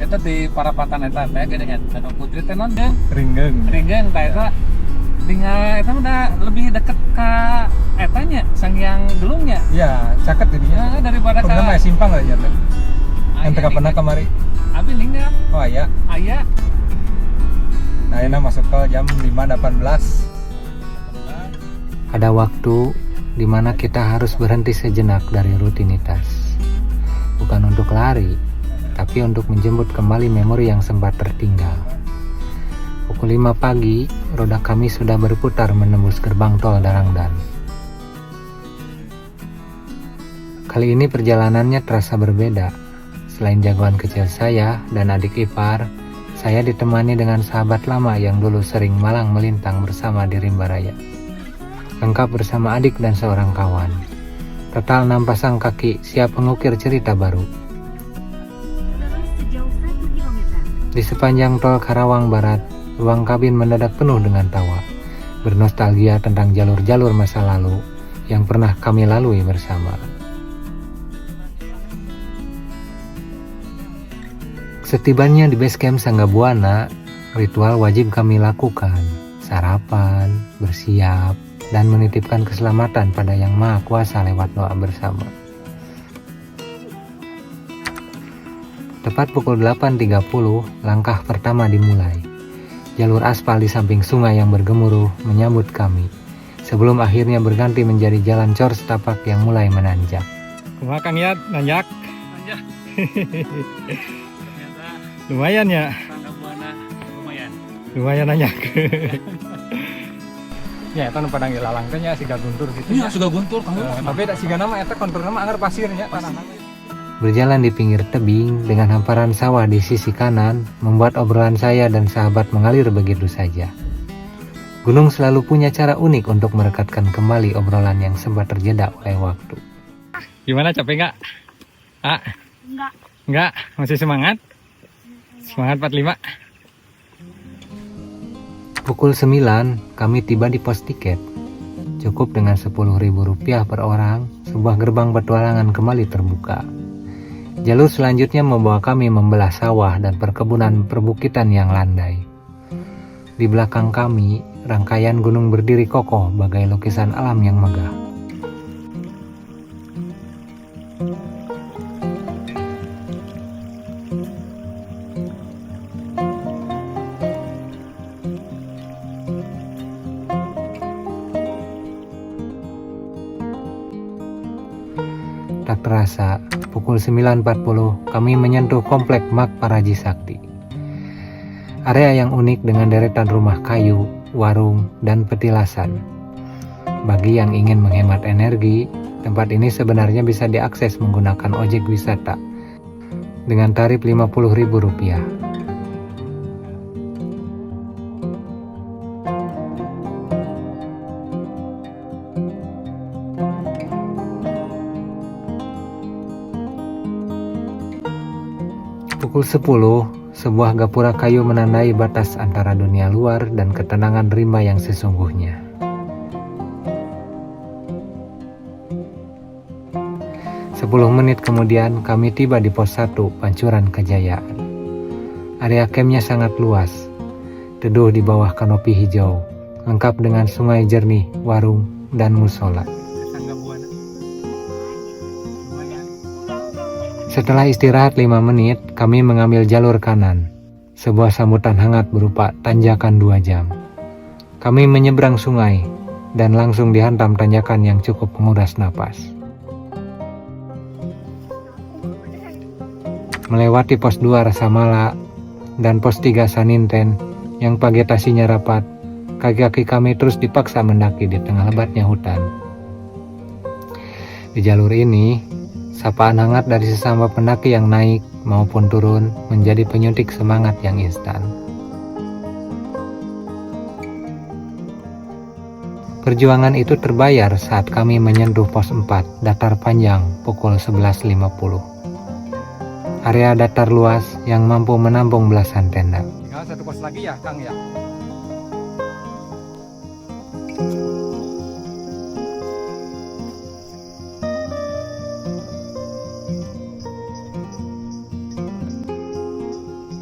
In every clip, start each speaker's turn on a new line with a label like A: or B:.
A: Eta di parapatan eta teh gedean Danau Putri teh non jeung
B: Ringgeng
A: tah eta tinggal eta udah lebih deket ka etanya Sanghyang Gelungnya.
B: ya caket jadinya
A: Daripada
B: pernah mah
A: ka
B: simpang lah ya yang teka pernah kemari
A: abi ninggal
B: oh ya
A: aya
B: nah ini masuk ke jam 5.18.
C: Ada waktu di mana kita harus berhenti sejenak dari rutinitas. Bukan untuk lari, tapi untuk menjemput kembali memori yang sempat tertinggal. Pukul 5 pagi, roda kami sudah berputar menembus gerbang tol Darangdan. Kali ini perjalanannya terasa berbeda. Selain jagoan kecil saya dan adik ipar, saya ditemani dengan sahabat lama yang dulu sering malang melintang bersama di Rimba Raya. Lengkap bersama adik dan seorang kawan. Total 6 pasang kaki siap mengukir cerita baru. Di sepanjang tol Karawang Barat, ruang kabin mendadak penuh dengan tawa, bernostalgia tentang jalur-jalur masa lalu yang pernah kami lalui bersama. Setibanya di base camp Sangga Buana, ritual wajib kami lakukan, sarapan, bersiap, dan menitipkan keselamatan pada Yang Maha Kuasa lewat doa bersama. Tepat pukul 8.30, langkah pertama dimulai. Jalur aspal di samping sungai yang bergemuruh menyambut kami, sebelum akhirnya berganti menjadi jalan cor setapak yang mulai menanjak.
B: Kumaha Kang Yat nanjak
A: Anjah. Ternyata
B: lumayan ya
A: Sangga Buana lumayan.
B: lumayan nanjak ya itu nu padang ilalang teh nya siga guntur gitu
A: Iya sudah guntur kamu.
B: tapi da siga nama eta kontur nama anggar pasirnya tanah.
C: Berjalan di pinggir tebing dengan hamparan sawah di sisi kanan membuat obrolan saya dan sahabat mengalir begitu saja. Gunung selalu punya cara unik untuk merekatkan kembali obrolan yang sempat terjeda oleh waktu.
B: Gimana, capek nggak? Ah? Enggak, masih semangat? Semangat 45.
C: Pukul 9, kami tiba di pos tiket. Cukup dengan Rp10.000 per orang, sebuah gerbang petualangan kembali terbuka. Jalur selanjutnya membawa kami membelah sawah dan perkebunan perbukitan yang landai. Di belakang kami, rangkaian gunung berdiri kokoh bagai lukisan alam yang megah. Tak terasa, pukul 9.40 kami menyentuh komplek Mak Paraji Sakti. Area yang unik dengan deretan rumah kayu, warung, dan petilasan. Bagi yang ingin menghemat energi, tempat ini sebenarnya bisa diakses menggunakan ojek wisata dengan tarif Rp50.000. Pukul 10, sebuah gapura kayu menandai batas antara dunia luar dan ketenangan rimba yang sesungguhnya. Sepuluh menit kemudian kami tiba di pos 1 Pancuran Kejayaan. Area campnya sangat luas, teduh di bawah kanopi hijau, lengkap dengan sungai jernih, warung, dan musola. Setelah istirahat 5 menit, kami mengambil jalur kanan. Sebuah sambutan hangat berupa tanjakan 2 jam. Kami menyeberang sungai dan langsung dihantam tanjakan yang cukup menguras napas. Melewati pos 2 Rasamala dan pos 3 Saninten yang vegetasinya rapat, kaki-kaki kami terus dipaksa mendaki di tengah lebatnya hutan. Di jalur ini, sapaan hangat dari sesama pendaki yang naik maupun turun menjadi penyuntik semangat yang instan. Perjuangan itu terbayar saat kami menyentuh pos 4 datar panjang pukul 11.50. Area datar luas yang mampu menampung belasan tenda.
B: Tinggal satu pos lagi ya, Kang ya.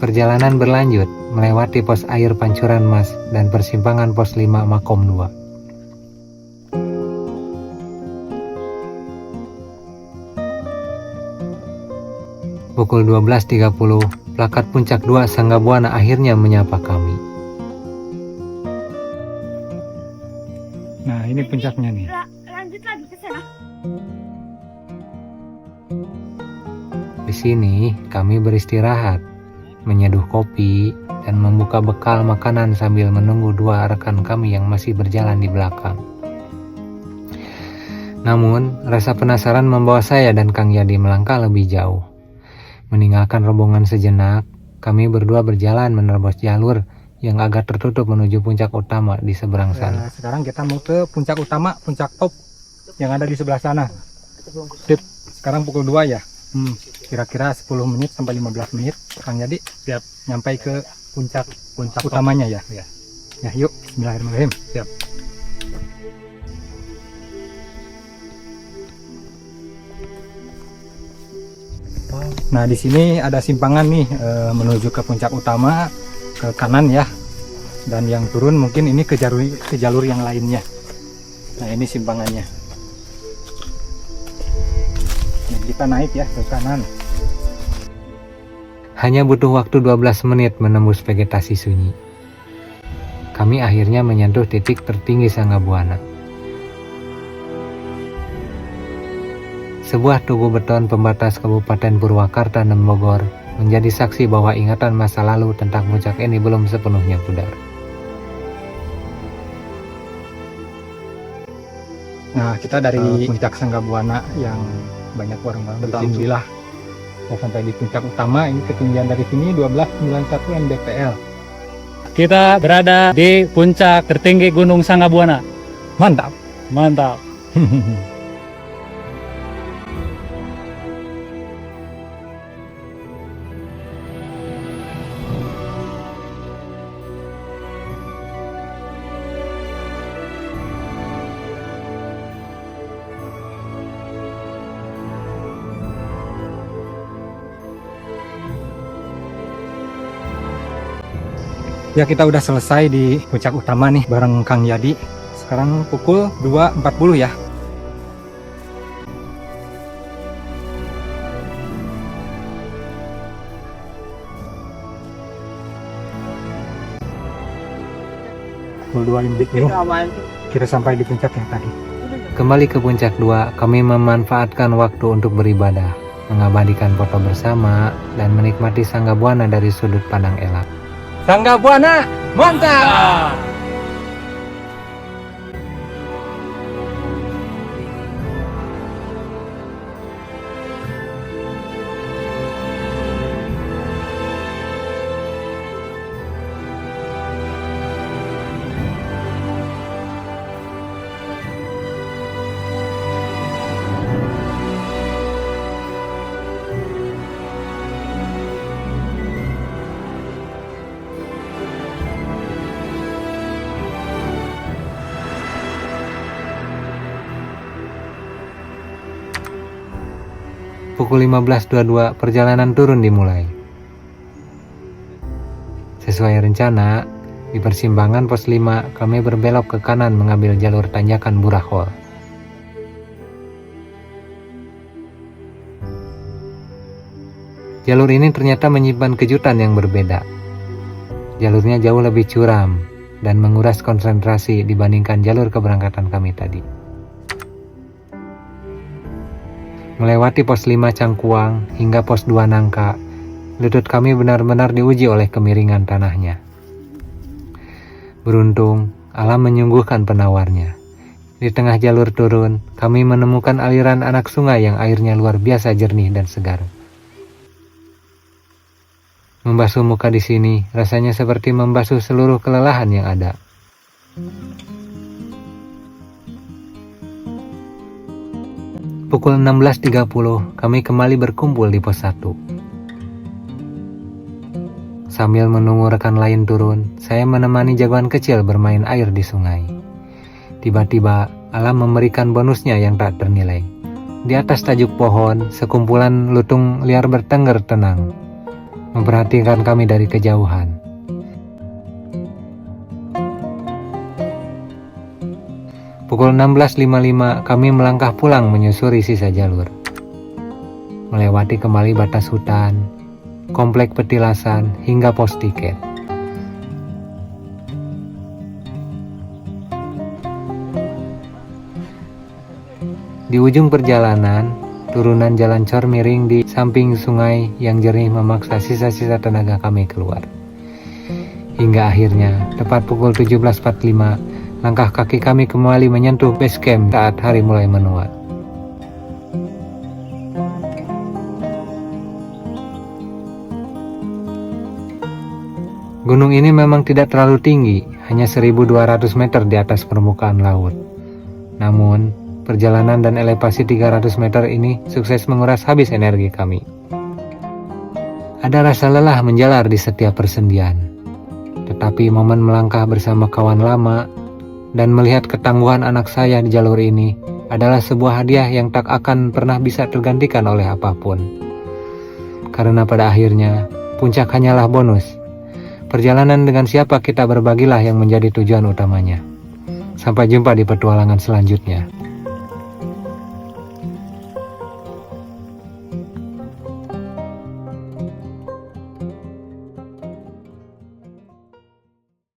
C: Perjalanan berlanjut melewati pos air Pancuran Mas dan persimpangan pos 5 Makom 2. Pukul 12.30, plakat Puncak 2 Sanggabuana akhirnya menyapa kami.
B: Nah, ini puncaknya nih.
D: Lanjut lagi ke sana.
C: Di sini kami beristirahat, menyeduh kopi, dan membuka bekal makanan sambil menunggu dua rekan kami yang masih berjalan di belakang. Namun, rasa penasaran membawa saya dan Kang Yadi melangkah lebih jauh. Meninggalkan rombongan sejenak, kami berdua berjalan menerobos jalur yang agak tertutup menuju puncak utama di seberang sana.
B: Sekarang kita mau ke puncak utama, puncak top yang ada di sebelah sana. Sip. Sekarang pukul 2 ya. Kira-kira 10 menit sampai 15 menit Kang Yadi siap nyampai ke puncak utamanya ya. Ya, yuk. Bismillahirrahmanirrahim. Siap. Nah, di sini ada simpangan nih menuju ke puncak utama ke kanan ya. Dan yang turun mungkin ini ke jalur yang lainnya. Nah, ini simpangannya. Nah, kita naik ya ke kanan.
C: Hanya butuh waktu 12 menit menembus vegetasi sunyi. Kami akhirnya menyentuh titik tertinggi Sanggabuana. Sebuah tugu beton pembatas Kabupaten Purwakarta dan Bogor menjadi saksi bahwa ingatan masa lalu tentang puncak ini belum sepenuhnya pudar.
B: Nah, kita dari puncak Sanggabuana yang banyak warung-warung. Alhamdulillah. Kita sampai di puncak utama. Ini ketinggian dari sini 1291 mdpl.
E: Kita berada di puncak tertinggi Gunung Sanggabuana.
B: Mantap.
E: Mantap.
B: Ya, kita udah selesai di puncak utama nih bareng Kang Yadi. Sekarang pukul 2.40 ya. Pukul 2.50 kita sampai di puncak yang tadi.
C: Kembali ke puncak 2, kami memanfaatkan waktu untuk beribadah, mengabadikan foto bersama, dan menikmati Sanggabuana dari sudut pandang elak.
B: Sanggabuana, mantap!
C: Pukul 15.22, perjalanan turun dimulai. Sesuai rencana, di persimpangan pos 5, kami berbelok ke kanan mengambil jalur tanjakan Burahol. Jalur ini ternyata menyimpan kejutan yang berbeda. Jalurnya jauh lebih curam dan menguras konsentrasi dibandingkan jalur keberangkatan kami tadi. Melewati pos 5 Cangkuang hingga pos 2 Nangka, lutut kami benar-benar diuji oleh kemiringan tanahnya. Beruntung, alam menyungguhkan penawarnya. Di tengah jalur turun, kami menemukan aliran anak sungai yang airnya luar biasa jernih dan segar. Membasuh muka di sini rasanya seperti membasuh seluruh kelelahan yang ada. Pukul 16.30, kami kembali berkumpul di pos 1. Sambil menunggu rekan lain turun, saya menemani jagoan kecil bermain air di sungai. Tiba-tiba, alam memberikan bonusnya yang tak ternilai. Di atas tajuk pohon, sekumpulan lutung liar bertengger tenang. memperhatikan kami dari kejauhan. Pukul 16.55 kami melangkah pulang menyusuri sisa jalur. Melewati kembali batas hutan, komplek petilasan, hingga pos tiket. Di ujung perjalanan, turunan jalan cor miring di samping sungai yang jernih memaksa sisa-sisa tenaga kami keluar. Hingga akhirnya, tepat pukul 17.45, langkah kaki kami kembali menyentuh base camp saat hari mulai menua. Gunung ini memang tidak terlalu tinggi, hanya 1.200 meter di atas permukaan laut. Namun, perjalanan dan elevasi 300 meter ini sukses menguras habis energi kami. Ada rasa lelah menjalar di setiap persendian. Tetapi momen melangkah bersama kawan lama dan melihat ketangguhan anak saya di jalur ini adalah sebuah hadiah yang tak akan pernah bisa tergantikan oleh apapun. Karena pada akhirnya, puncak hanyalah bonus. Perjalanan dengan siapa kita berbagilah yang menjadi tujuan utamanya. Sampai jumpa di petualangan selanjutnya.